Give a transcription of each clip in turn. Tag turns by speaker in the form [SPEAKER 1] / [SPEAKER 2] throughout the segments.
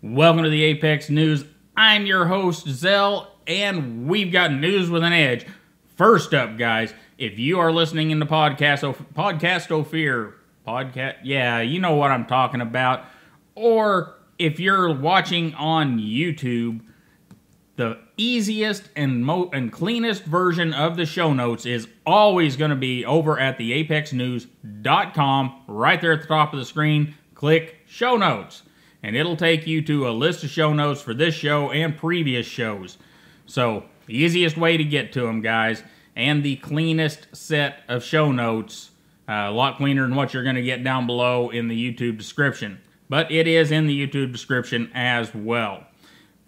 [SPEAKER 1] Welcome to the Apex News. I'm your host, Zell, and we've got news with an edge. First up, guys, if you are listening in the yeah, you know what I'm talking about. Or if you're watching on YouTube, the easiest and cleanest version of the show notes is always going to be over at the apexnews.com. Right there at the top of the screen, click Show Notes. And it'll take you to a list of show notes for this show and previous shows. So, the easiest way to get to them, guys, and the cleanest set of show notes, a lot cleaner than what you're going to get down below in the YouTube description. But it is in the YouTube description as well.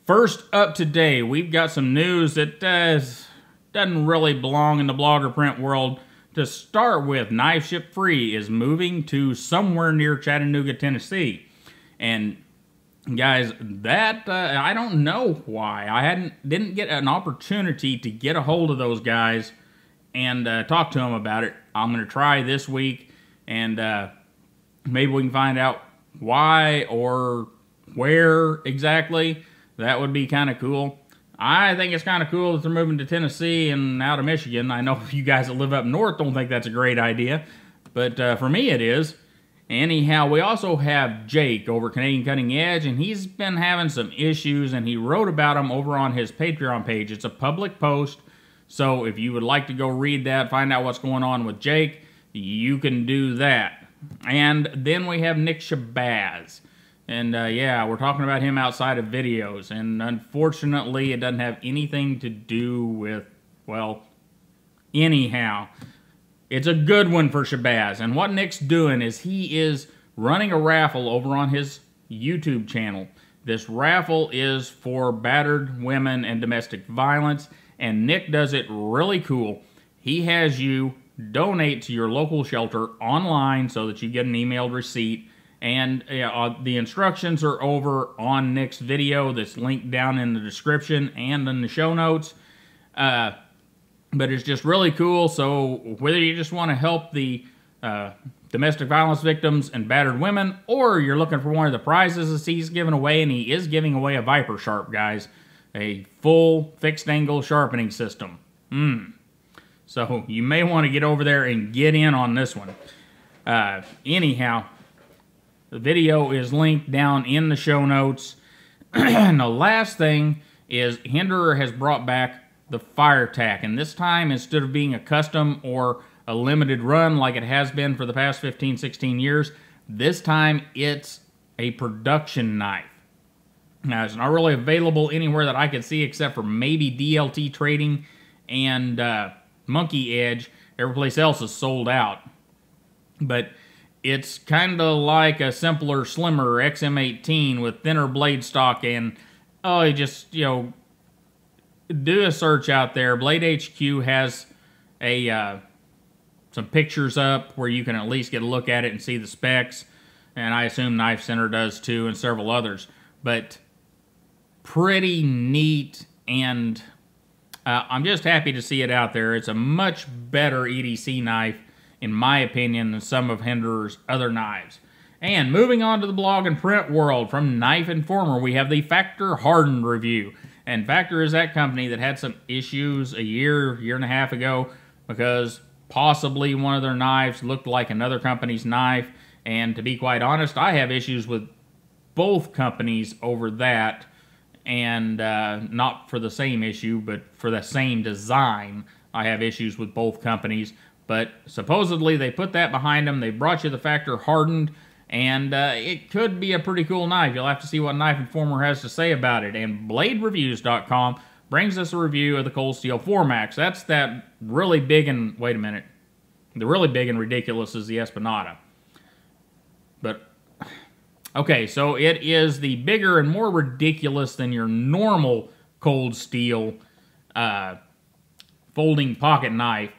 [SPEAKER 1] First up today, we've got some news that doesn't really belong in the blog or print world. To start with, Knife Ship Free is moving to somewhere near Chattanooga, Tennessee. And guys, that I don't know why. I didn't get an opportunity to get a hold of those guys and talk to them about it. I'm going to try this week, and maybe we can find out why or where exactly. That would be kind of cool. I think it's kind of cool that they're moving to Tennessee and out of Michigan. I know you guys that live up north don't think that's a great idea, but for me it is. Anyhow, we also have Jake over Canadian Cutting Edge, and he's been having some issues, and he wrote about them over on his Patreon page. It's a public post, so if you would like to go read that, find out what's going on with Jake, you can do that. And then we have Nick Shabazz. And yeah, we're talking about him outside of videos, and unfortunately, it doesn't have anything to do with, well, anyhow. It's a good one for Shabazz, and what Nick's doing is he is running a raffle over on his YouTube channel. This raffle is for battered women and domestic violence, and Nick does it really cool. He has you donate to your local shelter online so that you get an emailed receipt, and the instructions are over on Nick's video that's linked down in the description and in the show notes. But it's just really cool, so whether you just want to help the domestic violence victims and battered women, or you're looking for one of the prizes that he's giving away, and he is giving away a Viper Sharp, guys. A full fixed angle sharpening system. So you may want to get over there and get in on this one. Anyhow, the video is linked down in the show notes. And the last thing is Hinderer has brought back the fire tack, and this time, instead of being a custom or a limited run like it has been for the past 15, 16 years, this time it's a production knife. Now, it's not really available anywhere that I could see except for maybe DLT Trading and Monkey Edge. Every place else is sold out. But it's kind of like a simpler, slimmer XM18 with thinner blade stock, and you just, do a search out there. Blade HQ has some pictures up where you can at least get a look at it and see the specs, and I assume Knife Center does too, and several others. But pretty neat, and I'm just happy to see it out there. It's a much better EDC knife, in my opinion, than some of Hinderer's other knives. And moving on to the blog and print world, from Knife Informer, we have the Factor Hardened review. And Factor is that company that had some issues a year and a half ago because possibly one of their knives looked like another company's knife. And to be quite honest, I have issues with both companies over that. And not for the same issue, but for the same design, I have issues with both companies. But supposedly they put that behind them. They brought you the Factor Hardened. And it could be a pretty cool knife. You'll have to see what Knife Informer has to say about it. And BladeReviews.com brings us a review of the Cold Steel 4MAX. That's that really big and... Wait a minute. The really big and ridiculous is the Esplanada. But... Okay, so it is the bigger and more ridiculous than your normal Cold Steel folding pocket knife.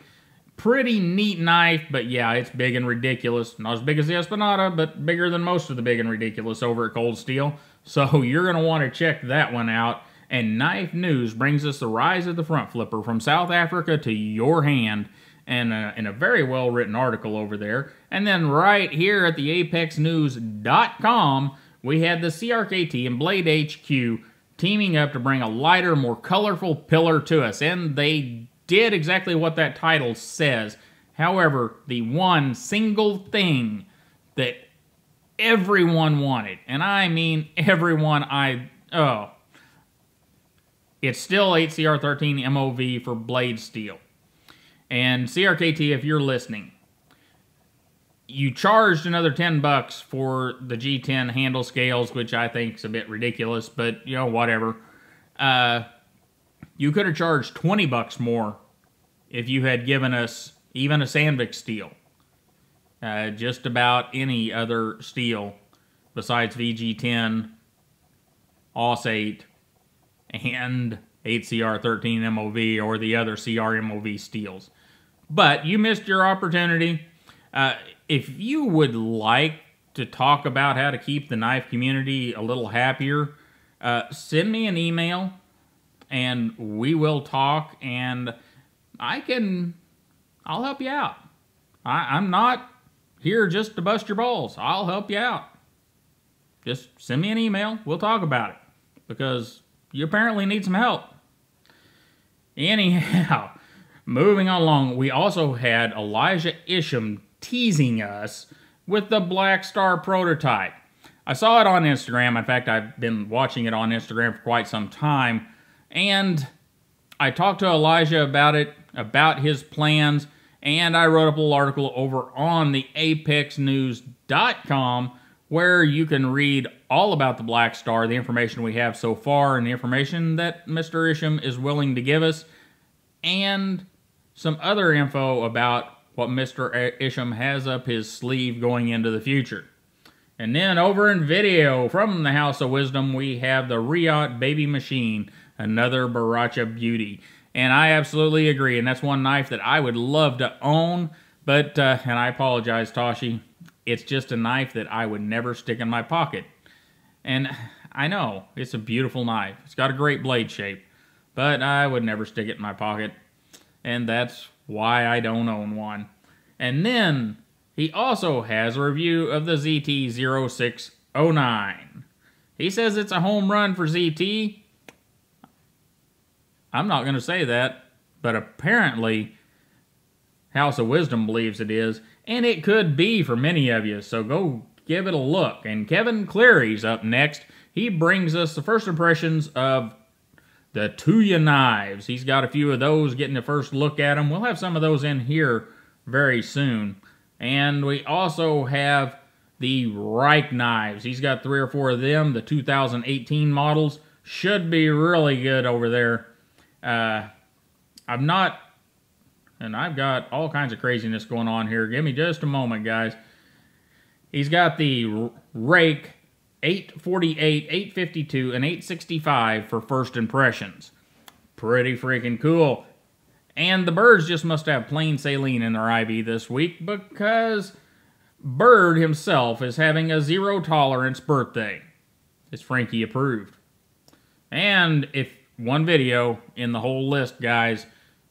[SPEAKER 1] Pretty neat knife, but yeah, it's big and ridiculous. Not as big as the Esplanada, but bigger than most of the big and ridiculous over at Cold Steel. So you're going to want to check that one out. And Knife News brings us the rise of the front flipper from South Africa to your hand. And in a very well-written article over there. And then right here at the apexnews.com, we had the CRKT and Blade HQ teaming up to bring a lighter, more colorful Pilar to us, and they did exactly what that title says. However, the one single thing that everyone wanted, and I mean everyone, it's still 8CR13 MOV for blade steel. And CRKT, if you're listening, you charged another $10 for the G10 handle scales, which I think is a bit ridiculous, but, you know, whatever. You could have charged $20 more if you had given us even a Sandvik steel. Just about any other steel besides VG10, AUS 8, and 8CR13 MOV or the other CR MOV steels. But you missed your opportunity. If you would like to talk about how to keep the knife community a little happier, send me an email and we will talk, and I'll help you out. I'm not here just to bust your balls. I'll help you out. Just send me an email. We'll talk about it, because you apparently need some help. Anyhow, moving along, we also had Elijah Isham teasing us with the Blackstar prototype. I saw it on Instagram. In fact, I've been watching it on Instagram for quite some time. And I talked to Elijah about it, about his plans, and I wrote up a little article over on the apexnews.com where you can read all about the Blackstar, the information we have so far, and the information that Mr. Isham is willing to give us, and some other info about what Mr. Isham has up his sleeve going into the future. And then over in video from the House of Wisdom, we have the Reate Baby Machine, another Barucha beauty. And I absolutely agree, and that's one knife that I would love to own, but, and I apologize, Toshi, it's just a knife that I would never stick in my pocket. And I know, it's a beautiful knife. It's got a great blade shape, but I would never stick it in my pocket, and that's why I don't own one. And then, he also has a review of the ZT-0609. He says it's a home run for ZT. I'm not going to say that, but apparently House of Wisdom believes it is, and it could be for many of you, so go give it a look. And Kevin Cleary's up next. He brings us the first impressions of the TuyaKnives. He's got a few of those, getting the first look at them. We'll have some of those in here very soon. And we also have the Ruike knives. He's got 3 or 4 of them. The 2018 models should be really good over there. I've got all kinds of craziness going on here. Give me just a moment, guys. He's got the Rake 848, 852, and 865 for first impressions. Pretty freaking cool. And the birds just must have plain saline in their IV this week, because Bird himself is having a 0 tolerance birthday. It's Frankie approved. And if one video in the whole list, guys,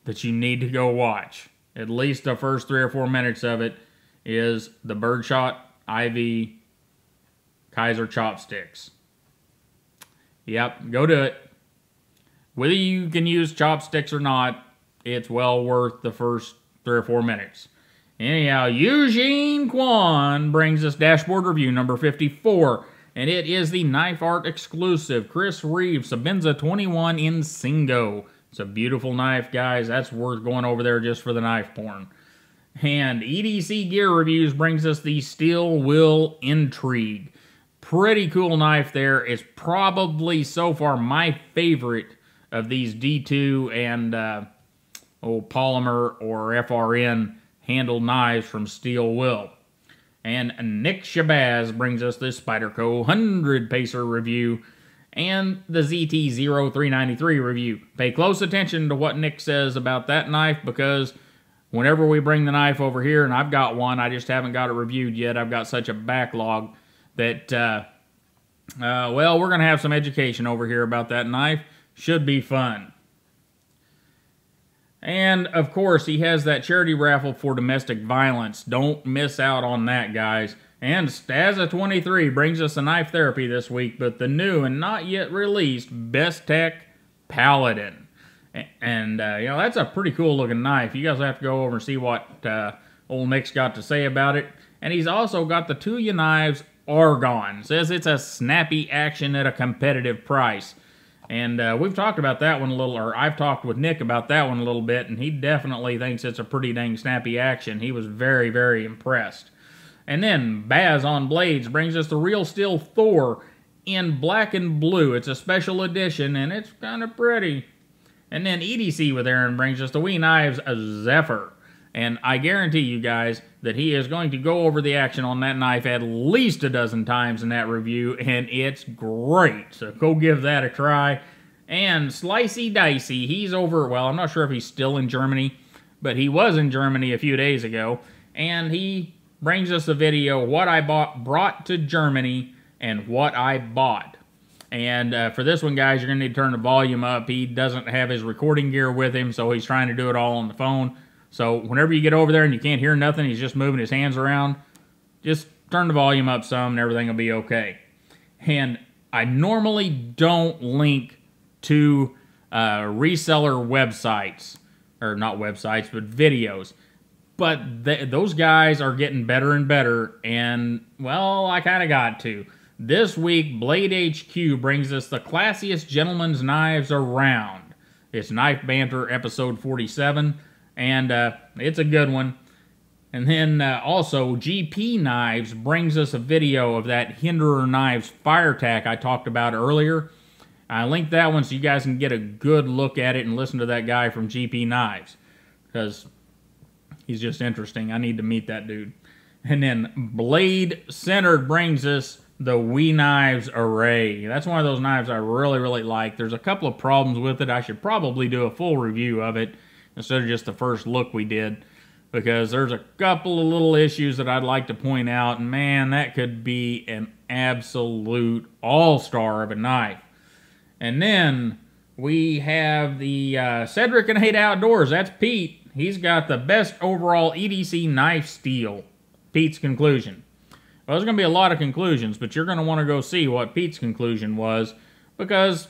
[SPEAKER 1] that you need to go watch, at least the first 3 or 4 minutes of it, is the BirdShot IV Kizer Chopsticks. Yep, go do it. Whether you can use chopsticks or not, it's well worth the first 3 or 4 minutes. Anyhow, Eugene Kwon brings us dashboard review number 54, and it is the Knife Art exclusive Chris Reeve Sebenza 21 Insingo. It's a beautiful knife, guys. That's worth going over there just for the knife porn. And EDC Gear Reviews brings us the Steel Will Intrigue. Pretty cool knife there. It's probably so far my favorite of these D2 and polymer or FRN handled knives from Steel Will. And Nick Shabazz brings us this Spyderco 100 Pacer review and the ZT-0393 review. Pay close attention to what Nick says about that knife, because whenever we bring the knife over here, and I've got one, I just haven't got it reviewed yet. I've got such a backlog that, well, we're going to have some education over here about that knife. Should be fun. And, of course, he has that charity raffle for domestic violence. Don't miss out on that, guys. And Staza23 brings us a knife therapy this week, but the new and not yet released Best Tech Paladin. And, you know, that's a pretty cool looking knife. You guys have to go over and see what old Nick's got to say about it. And he's also got the TuyaKnives Argon. Says it's a snappy action at a competitive price. And we've talked about that one a little, or I've talked with Nick about that one a little bit, and he definitely thinks it's a pretty dang snappy action. He was very, very impressed. And then Baz on Blades brings us the Real Steel Thor in black and blue. It's a special edition, and it's kind of pretty. And then EDC with Aaron brings us the Wee Knives Zephyr. And I guarantee you guys that he is going to go over the action on that knife at least a dozen times in that review, and it's great. So go give that a try. And Slicey Dicey, he's over, well, I'm not sure if he's still in Germany, but he was in Germany a few days ago, and he brings us a video, what I brought to Germany and what I bought. And for this one, guys, you're going to need to turn the volume up. He doesn't have his recording gear with him, so he's trying to do it all on the phone. So whenever you get over there and you can't hear nothing, he's just moving his hands around, just turn the volume up some and everything will be okay. And I normally don't link to reseller websites, or not websites, but videos. But those guys are getting better and better, and, well, I kind of got to. This week, Blade HQ brings us the classiest gentleman's knives around. It's Knife Banter episode 47. And it's a good one. And then also, GP Knives brings us a video of that Hinderer Knives fire tack I talked about earlier. I linked that one so you guys can get a good look at it and listen to that guy from GP Knives. Because he's just interesting. I need to meet that dude. And then Blade Centered brings us the Wee Knives Array. That's one of those knives I really, really like. There's a couple of problems with it. I should probably do a full review of it instead of just the first look we did, because there's a couple of little issues that I'd like to point out, and man, that could be an absolute all-star of a knife. And then we have the Cedric and Hate Outdoors. That's Pete. He's got the best overall EDC knife steel. Pete's conclusion. Well, there's going to be a lot of conclusions, but you're going to want to go see what Pete's conclusion was, because,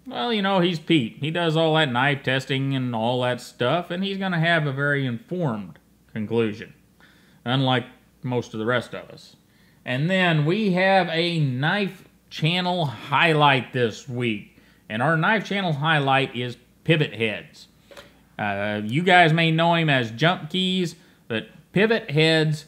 [SPEAKER 1] well, you know, he's Pete. He does all that knife testing and all that stuff, and he's going to have a very informed conclusion, unlike most of the rest of us. And then we have a knife channel highlight this week, and our knife channel highlight is Pivot Heads. You guys may know him as Jump Keys, but Pivot Heads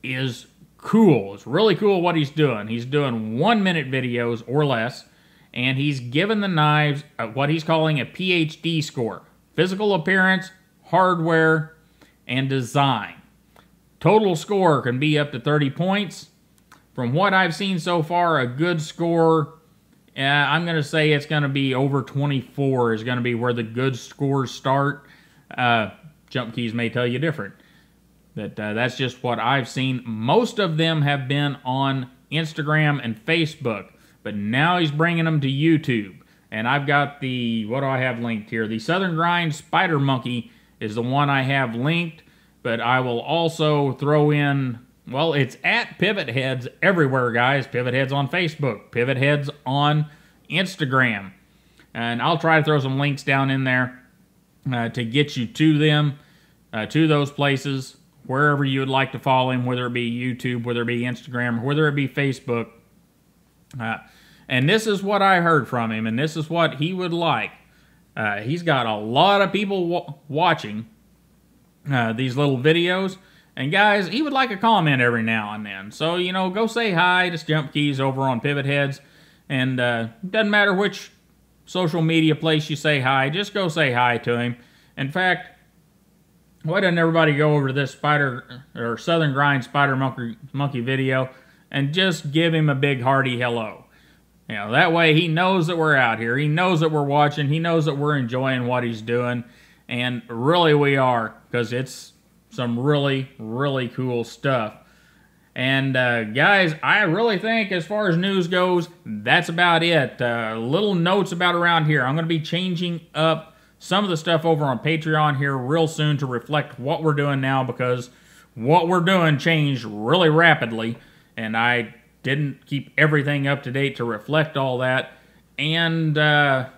[SPEAKER 1] is cool. It's really cool what he's doing. He's doing 1-minute videos or less, and he's given the knives what he's calling a PhD score. Physical appearance, hardware, and design. Total score can be up to 30 points. From what I've seen so far, a good score, I'm going to say it's going to be over 24 is going to be where the good scores start. Jump Keys may tell you different. But that's just what I've seen. Most of them have been on Instagram and Facebook. But now he's bringing them to YouTube. And I've got the, what do I have linked here? The Southern Grind Spider Monkey is the one I have linked. But I will also throw in, well, it's at Pivot Heads everywhere, guys. Pivot Heads on Facebook. Pivot Heads on Instagram. And I'll try to throw some links down in there to get you to them, to those places, wherever you would like to follow him, whether it be YouTube, whether it be Instagram, or whether it be Facebook. And this is what I heard from him, and this is what he would like. He's got a lot of people watching these little videos. And guys, he would like a comment every now and then. So, you know, go say hi to Jump Keys over on Pivot Heads. And doesn't matter which social media place you say hi, just go say hi to him. In fact, why doesn't everybody go over to this Southern Grind Spider Monkey video and just give him a big hearty hello? You know, that way he knows that we're out here. He knows that we're watching. He knows that we're enjoying what he's doing. And really we are, because it's some really, really cool stuff. And guys, I really think as far as news goes, that's about it. Little notes about around here. I'm going to be changing up some of the stuff over on Patreon here real soon to reflect what we're doing now, because what we're doing changed really rapidly, and I didn't keep everything up to date to reflect all that. And I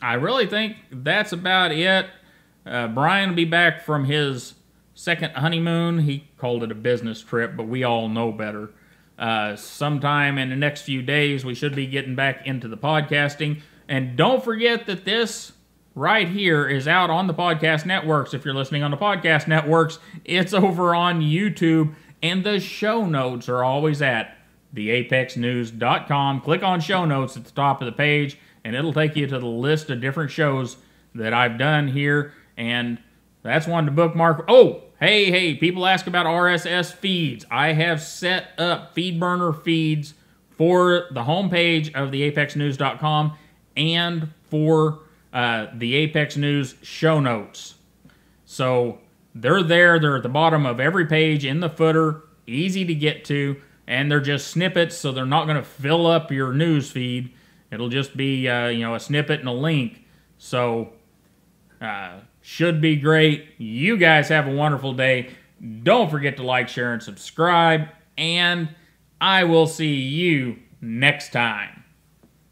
[SPEAKER 1] really think that's about it. Brian will be back from his second honeymoon. He called it a business trip, but we all know better. Sometime in the next few days, we should be getting back into the podcasting. And don't forget that this right here is out on the podcast networks. If you're listening on the podcast networks, it's over on YouTube. And the show notes are always at theapexnews.com. Click on show notes at the top of the page, and it'll take you to the list of different shows that I've done here. And that's one to bookmark. Oh, hey, people ask about RSS feeds. I have set up FeedBurner feeds for the homepage of theapexnews.com and for the Apex News show notes. So they're there. They're at the bottom of every page in the footer, easy to get to, and they're just snippets, so they're not going to fill up your news feed. It'll just be a snippet and a link. So should be great. You guys have a wonderful day. Don't forget to like, share, and subscribe. And I will see you next time.